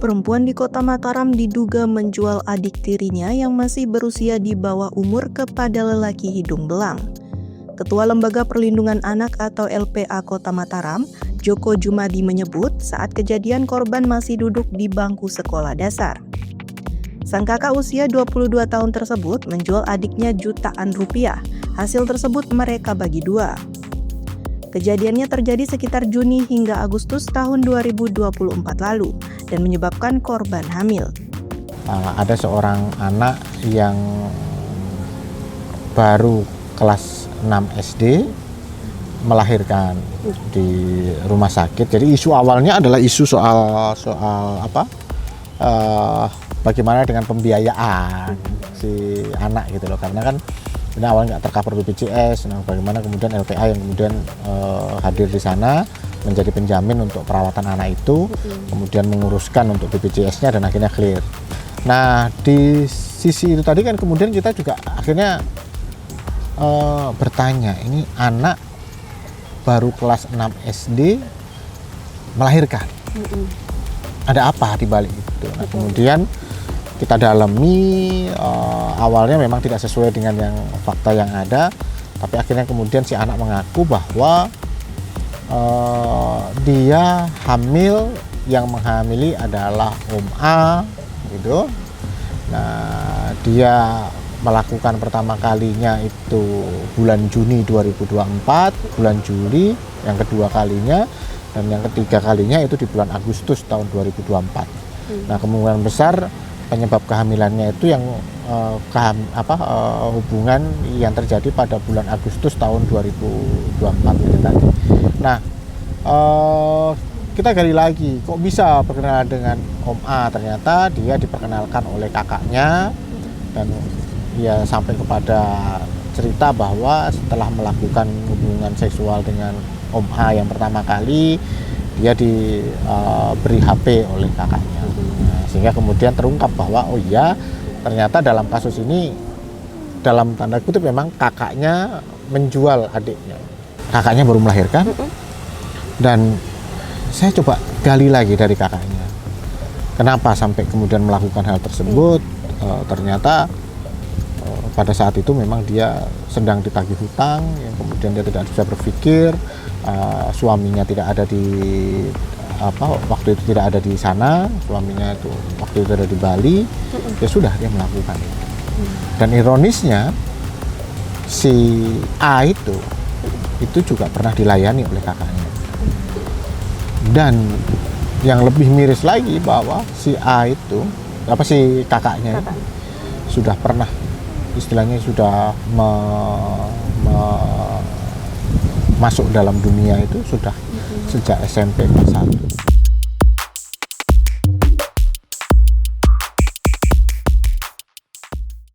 Perempuan di Kota Mataram diduga menjual adik tirinya yang masih berusia di bawah umur kepada lelaki hidung belang. Ketua Lembaga Perlindungan Anak atau LPA Kota Mataram, Joko Jumadi menyebut saat kejadian korban masih duduk di bangku sekolah dasar. Sang kakak usia 22 tahun tersebut menjual adiknya jutaan rupiah. Hasil tersebut mereka bagi dua. Kejadiannya terjadi sekitar Juni hingga Agustus tahun 2024 lalu dan menyebabkan korban hamil. Ada seorang anak yang baru kelas 6 SD melahirkan di rumah sakit. Jadi isu awalnya adalah isu soal bagaimana dengan pembiayaan si anak gitu loh, karena kan ini awalnya nggak tercover BPJS. Nah, bagaimana kemudian LPA yang kemudian hadir di sana menjadi penjamin untuk perawatan anak itu, kemudian menguruskan untuk BPJS-nya dan akhirnya clear. Nah, di sisi itu tadi kan kemudian kita juga akhirnya bertanya, ini anak baru kelas 6 SD melahirkan. Ada apa di balik itu? Nah, kemudian kita dalami, awalnya memang tidak sesuai dengan yang fakta yang ada, tapi akhirnya kemudian si anak mengaku bahwa dia hamil, yang menghamili adalah Om A gitu. Nah, dia melakukan pertama kalinya itu bulan Juni 2024, bulan Juli yang kedua kalinya, dan yang ketiga kalinya itu di bulan Agustus tahun 2024. Nah, kemungkinan besar penyebab kehamilannya itu yang hubungan yang terjadi pada bulan Agustus tahun 2024 ini tadi. Nah, kita gali lagi, kok bisa perkenalan dengan Om A? Ternyata dia diperkenalkan oleh kakaknya, dan dia sampai kepada cerita bahwa setelah melakukan hubungan seksual dengan Om A yang pertama kali, dia diberi HP oleh kakaknya. Sehingga kemudian terungkap bahwa oh iya, ternyata dalam kasus ini dalam tanda kutip memang kakaknya menjual adiknya. Kakaknya baru melahirkan, dan saya coba gali lagi dari kakaknya. Kenapa sampai kemudian melakukan hal tersebut? Ternyata pada saat itu memang dia sedang ditagih hutang, yang kemudian dia tidak bisa berpikir, suaminya tidak ada di waktu itu tidak ada di sana, suaminya itu waktu itu ada di Bali. Ya sudah, dia melakukan itu. Dan ironisnya si A itu juga pernah dilayani oleh kakaknya. Dan yang lebih miris lagi bahwa si A itu si kakaknya itu sudah pernah, istilahnya sudah masuk dalam dunia itu sudah sejak SMP kelas 1.